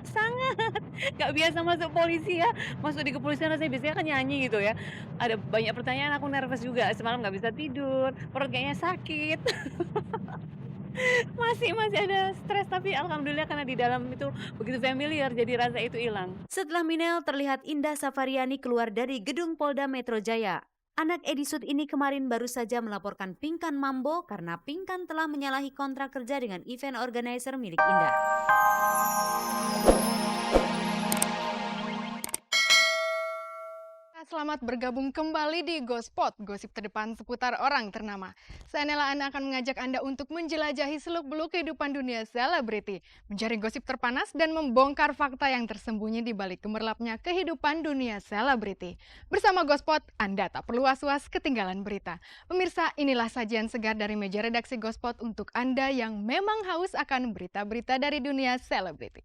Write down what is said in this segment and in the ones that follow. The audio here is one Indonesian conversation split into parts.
Sangat, nggak biasa masuk polisi ya, masuk di kepolisian rasanya biasanya kan nyanyi gitu ya. Ada banyak pertanyaan, aku nervous juga, semalam nggak bisa tidur, perut kayaknya sakit, masih ada stres, tapi alhamdulillah karena di dalam itu begitu familiar, jadi rasa itu hilang. Setelah Minel terlihat Indah Safariani keluar dari gedung Polda Metro Jaya. Anak Edisut ini kemarin baru saja melaporkan Pinkan Mambo karena Pinkan telah menyalahi kontrak kerja dengan event organizer milik Indah. Selamat bergabung kembali di Gospot, gosip terdepan seputar orang ternama. Saya Nela Ana akan mengajak Anda untuk menjelajahi seluk-beluk kehidupan dunia selebriti, mencari gosip terpanas dan membongkar fakta yang tersembunyi di balik gemerlapnya kehidupan dunia selebriti. Bersama Gospot, Anda tak perlu was-was ketinggalan berita. Pemirsa, inilah sajian segar dari meja redaksi Gospot untuk Anda yang memang haus akan berita-berita dari dunia selebriti.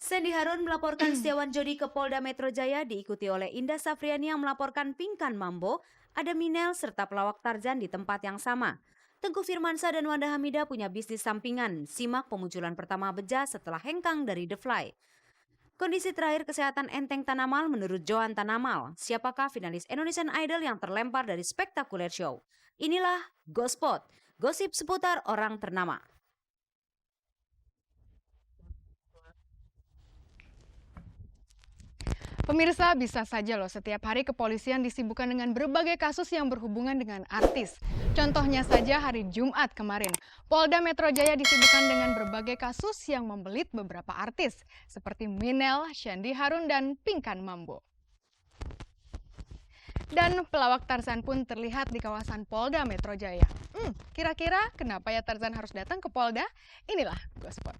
Sandy Harun melaporkan Setiawan Jodi ke Polda Metro Jaya diikuti oleh Indah Safriani yang melaporkan Pinkan Mambo, ada Minel serta pelawak Tarzan di tempat yang sama. Tengku Firmansyah dan Wanda Hamidah punya bisnis sampingan. Simak pemunculan pertama Beja setelah hengkang dari The Fly. Kondisi terakhir kesehatan Enteng Tanamal menurut Johan Tanamal. Siapakah finalis Indonesian Idol yang terlempar dari spektakuler show? Inilah Gospot, gosip seputar orang ternama. Pemirsa, bisa saja loh setiap hari kepolisian disibukkan dengan berbagai kasus yang berhubungan dengan artis. Contohnya saja hari Jumat kemarin, Polda Metro Jaya disibukkan dengan berbagai kasus yang membelit beberapa artis, seperti Minel, Sandy Harun, dan Pinkan Mambo. Dan pelawak Tarzan pun terlihat di kawasan Polda Metro Jaya. Kira-kira kenapa ya Tarzan harus datang ke Polda? Inilah Gospot.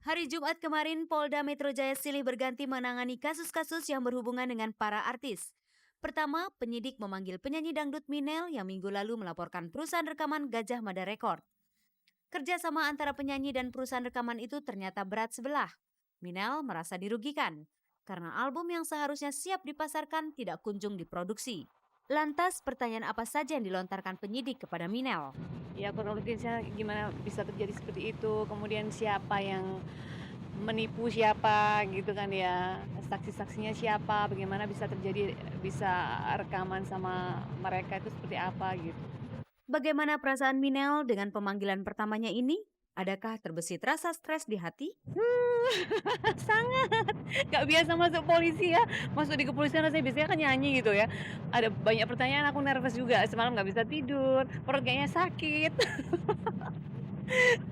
Hari Jumat kemarin, Polda Metro Jaya silih berganti menangani kasus-kasus yang berhubungan dengan para artis. Pertama, penyidik memanggil penyanyi dangdut Minel yang minggu lalu melaporkan perusahaan rekaman Gajah Mada Record. Kerjasama antara penyanyi dan perusahaan rekaman itu ternyata berat sebelah. Minel merasa dirugikan karena album yang seharusnya siap dipasarkan tidak kunjung diproduksi. Lantas, pertanyaan apa saja yang dilontarkan penyidik kepada Minel? Ya kronologisnya gimana bisa terjadi seperti itu, kemudian siapa yang menipu siapa gitu kan ya, saksi-saksinya siapa, bagaimana bisa terjadi, bisa rekaman sama mereka itu seperti apa gitu. Bagaimana perasaan Minel dengan pemanggilan pertamanya ini? Adakah terbesit rasa stres di hati? Sangat, nggak biasa masuk polisi ya, masuk di kepolisian rasanya biasanya kan nyanyi gitu ya. Ada banyak pertanyaan, aku nervous juga, semalam nggak bisa tidur, perut kayaknya sakit,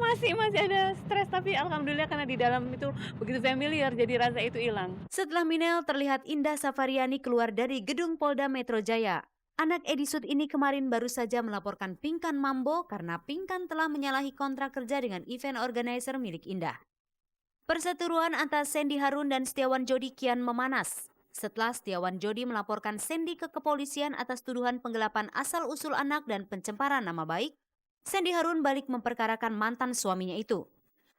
masih ada stres, tapi alhamdulillah karena di dalam itu begitu familiar, jadi rasa itu hilang. Setelah Minel terlihat Indah Safariani keluar dari gedung Polda Metro Jaya. Anak Edisut ini kemarin baru saja melaporkan Pinkan Mambo karena Pinkan telah menyalahi kontrak kerja dengan event organizer milik Indah. Perseteruan antara Sandy Harun dan Setiawan Jodi kian memanas. Setelah Setiawan Jodi melaporkan Sandy ke kepolisian atas tuduhan penggelapan asal-usul anak dan pencemaran nama baik, Sandy Harun balik memperkarakan mantan suaminya itu.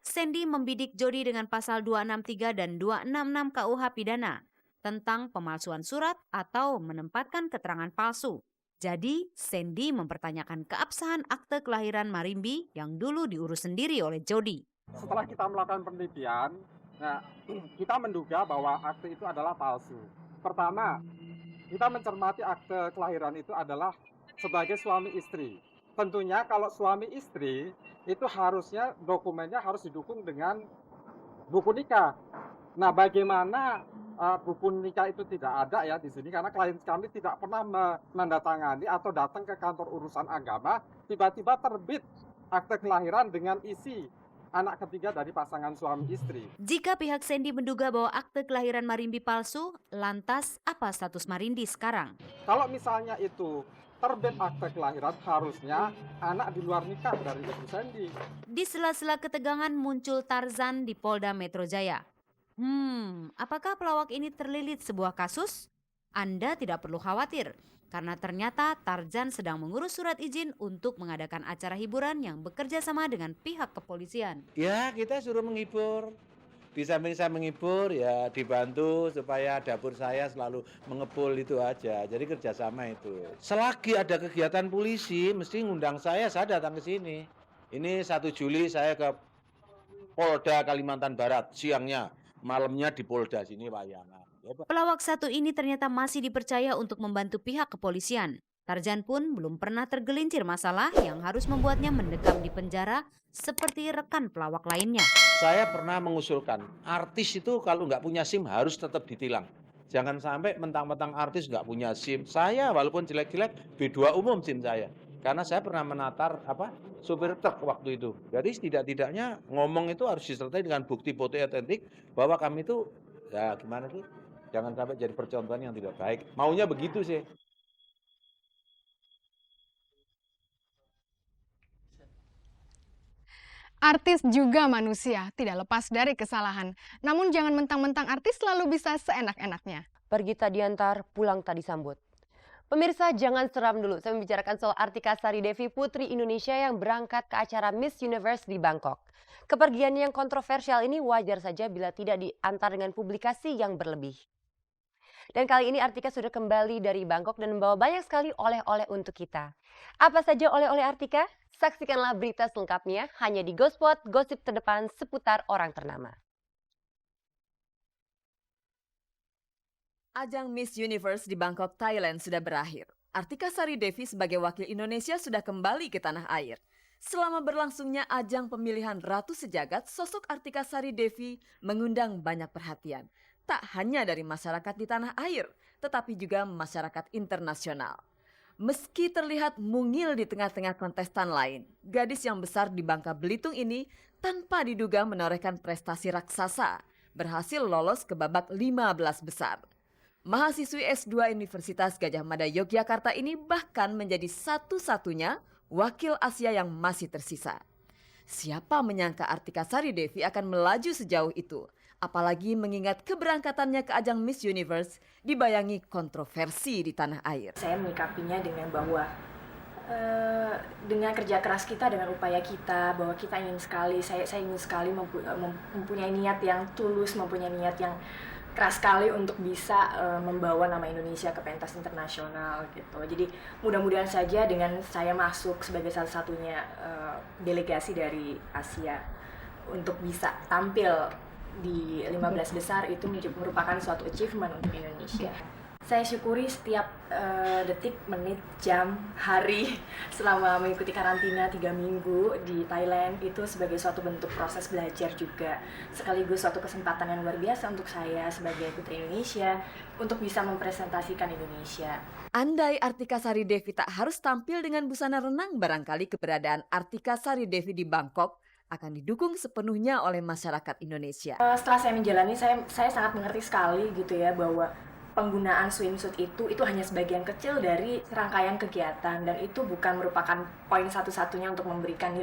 Sandy membidik Jodi dengan pasal 263 dan 266 KUH pidana tentang pemalsuan surat atau menempatkan keterangan palsu. Jadi, Sandy mempertanyakan keabsahan akte kelahiran Marimbi yang dulu diurus sendiri oleh Jodi. Setelah kita melakukan penelitian, nah, kita menduga bahwa akte itu adalah palsu. Pertama, kita mencermati akte kelahiran itu adalah sebagai suami istri. Tentunya kalau suami istri itu harusnya dokumennya harus didukung dengan buku nikah. Nah, bagaimana buku nikah itu tidak ada ya di sini karena klien kami tidak pernah menandatangani atau datang ke kantor urusan agama, tiba-tiba terbit akte kelahiran dengan isi anak ketiga dari pasangan suami istri. Jika pihak Sandy menduga bahwa akte kelahiran Marimbi palsu, lantas apa status Marimbi sekarang? Kalau misalnya itu terbit akte kelahiran, harusnya anak di luar nikah dari Ibu Sandy. Di sela-sela ketegangan muncul Tarzan di Polda Metro Jaya. Apakah pelawak ini terlilit sebuah kasus? Anda tidak perlu khawatir, karena ternyata Tarzan sedang mengurus surat izin untuk mengadakan acara hiburan yang bekerja sama dengan pihak kepolisian. Ya, kita suruh menghibur. Di samping saya menghibur, ya dibantu supaya dapur saya selalu mengepul itu aja. Jadi kerjasama itu. Selagi ada kegiatan polisi, mesti ngundang saya datang ke sini. Ini 1 Juli saya ke Polda Kalimantan Barat, siangnya, malamnya di Polda sini wayangan. Ya, Pak. Pelawak satu ini ternyata masih dipercaya untuk membantu pihak kepolisian. Tarzan pun belum pernah tergelincir masalah yang harus membuatnya mendekam di penjara seperti rekan pelawak lainnya. Saya pernah mengusulkan, artis itu kalau nggak punya SIM harus tetap ditilang. Jangan sampai mentang-mentang artis nggak punya SIM. Saya walaupun jelek-jelek, B2 umum SIM saya. Karena saya pernah menatar supir truk waktu itu. Jadi setidak-tidaknya ngomong itu harus disertai dengan bukti foto otentik bahwa kami itu, ya gimana sih, jangan sampai jadi percontohan yang tidak baik. Maunya begitu sih. Artis juga manusia, tidak lepas dari kesalahan. Namun jangan mentang-mentang artis selalu bisa seenak-enaknya. Pergi tak diantar, pulang tak disambut. Pemirsa, jangan seram dulu. Saya membicarakan soal Artika Sari Devi, putri Indonesia yang berangkat ke acara Miss Universe di Bangkok. Kepergian yang kontroversial ini wajar saja bila tidak diantar dengan publikasi yang berlebih. Dan kali ini Artika sudah kembali dari Bangkok dan membawa banyak sekali oleh-oleh untuk kita. Apa saja oleh-oleh Artika? Saksikanlah berita selengkapnya hanya di GoSpot, gosip terdepan seputar orang ternama. Ajang Miss Universe di Bangkok, Thailand sudah berakhir. Artika Sari Devi sebagai wakil Indonesia sudah kembali ke tanah air. Selama berlangsungnya ajang pemilihan Ratu Sejagat, sosok Artika Sari Devi mengundang banyak perhatian. Tak hanya dari masyarakat di tanah air, tetapi juga masyarakat internasional. Meski terlihat mungil di tengah-tengah kontestan lain, gadis yang besar di Bangka Belitung ini tanpa diduga menorehkan prestasi raksasa, berhasil lolos ke babak 15 besar. Mahasiswi S2 Universitas Gadjah Mada Yogyakarta ini bahkan menjadi satu-satunya wakil Asia yang masih tersisa. Siapa menyangka Artika Sari Devi akan melaju sejauh itu? Apalagi mengingat keberangkatannya ke ajang Miss Universe dibayangi kontroversi di tanah air. Saya menyikapinya dengan bahwa dengan kerja keras kita, dengan upaya kita, bahwa kita ingin sekali, saya ingin sekali mempunyai niat yang tulus, mempunyai niat yang keras sekali untuk bisa membawa nama Indonesia ke pentas internasional gitu. Jadi mudah-mudahan saja dengan saya masuk sebagai salah satunya delegasi dari Asia untuk bisa tampil di 15 besar itu merupakan suatu achievement untuk Indonesia. Saya syukuri setiap detik, menit, jam, hari selama mengikuti karantina 3 minggu di Thailand itu sebagai suatu bentuk proses belajar juga. Sekaligus suatu kesempatan yang luar biasa untuk saya sebagai putri Indonesia untuk bisa mempresentasikan Indonesia. Andai Artika Sari Devi tak harus tampil dengan busana renang, barangkali keberadaan Artika Sari Devi di Bangkok akan didukung sepenuhnya oleh masyarakat Indonesia. Setelah saya menjalani, saya sangat mengerti sekali gitu ya bahwa penggunaan swimsuit itu hanya sebagian kecil dari rangkaian kegiatan dan itu bukan merupakan poin satu-satunya untuk memberikan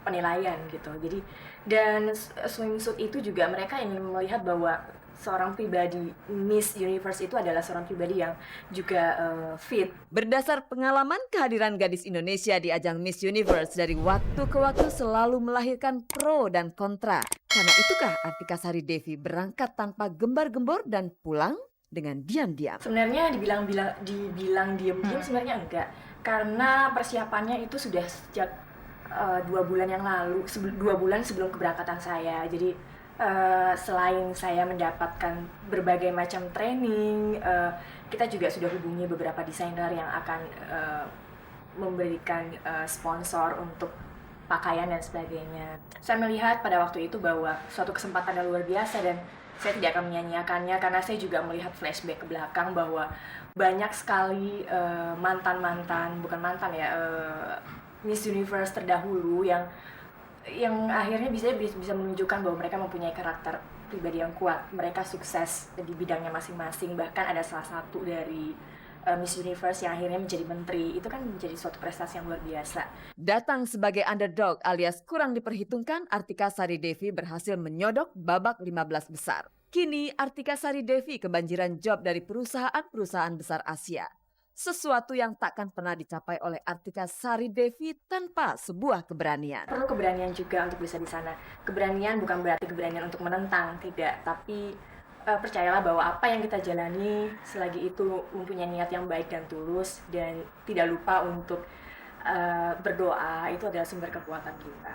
penilaian gitu. Jadi dan swimsuit itu juga mereka ingin melihat bahwa seorang pribadi Miss Universe itu adalah seorang pribadi yang juga fit. Berdasar pengalaman, kehadiran gadis Indonesia di ajang Miss Universe dari waktu ke waktu selalu melahirkan pro dan kontra. Karena itukah Artika Sari Devi berangkat tanpa gembar-gembor dan pulang dengan diam-diam? Sebenarnya dibilang diam-diam sebenarnya enggak. Karena persiapannya itu sudah sejak 2 bulan yang lalu, 2 bulan sebelum keberangkatan saya. Jadi selain saya mendapatkan berbagai macam training, kita juga sudah hubungi beberapa desainer yang akan memberikan sponsor untuk pakaian dan sebagainya. Saya melihat pada waktu itu bahwa suatu kesempatan yang luar biasa dan saya tidak akan menyanyiakannya karena saya juga melihat flashback ke belakang bahwa banyak sekali Miss Universe terdahulu yang akhirnya bisa menunjukkan bahwa mereka mempunyai karakter pribadi yang kuat. Mereka sukses di bidangnya masing-masing. Bahkan ada salah satu dari Miss Universe yang akhirnya menjadi menteri. Itu kan menjadi suatu prestasi yang luar biasa. Datang sebagai underdog alias kurang diperhitungkan, Artika Sari Devi berhasil menyodok babak 15 besar. Kini Artika Sari Devi kebanjiran job dari perusahaan-perusahaan besar Asia. sesuatu yang takkan pernah dicapai oleh Artika Sari Devi tanpa sebuah keberanian. Perlu keberanian juga untuk bisa di sana. Keberanian bukan berarti keberanian untuk menentang, tidak. Tapi percayalah bahwa apa yang kita jalani selagi itu mempunyai niat yang baik dan tulus, dan tidak lupa untuk berdoa, itu adalah sumber kekuatan kita.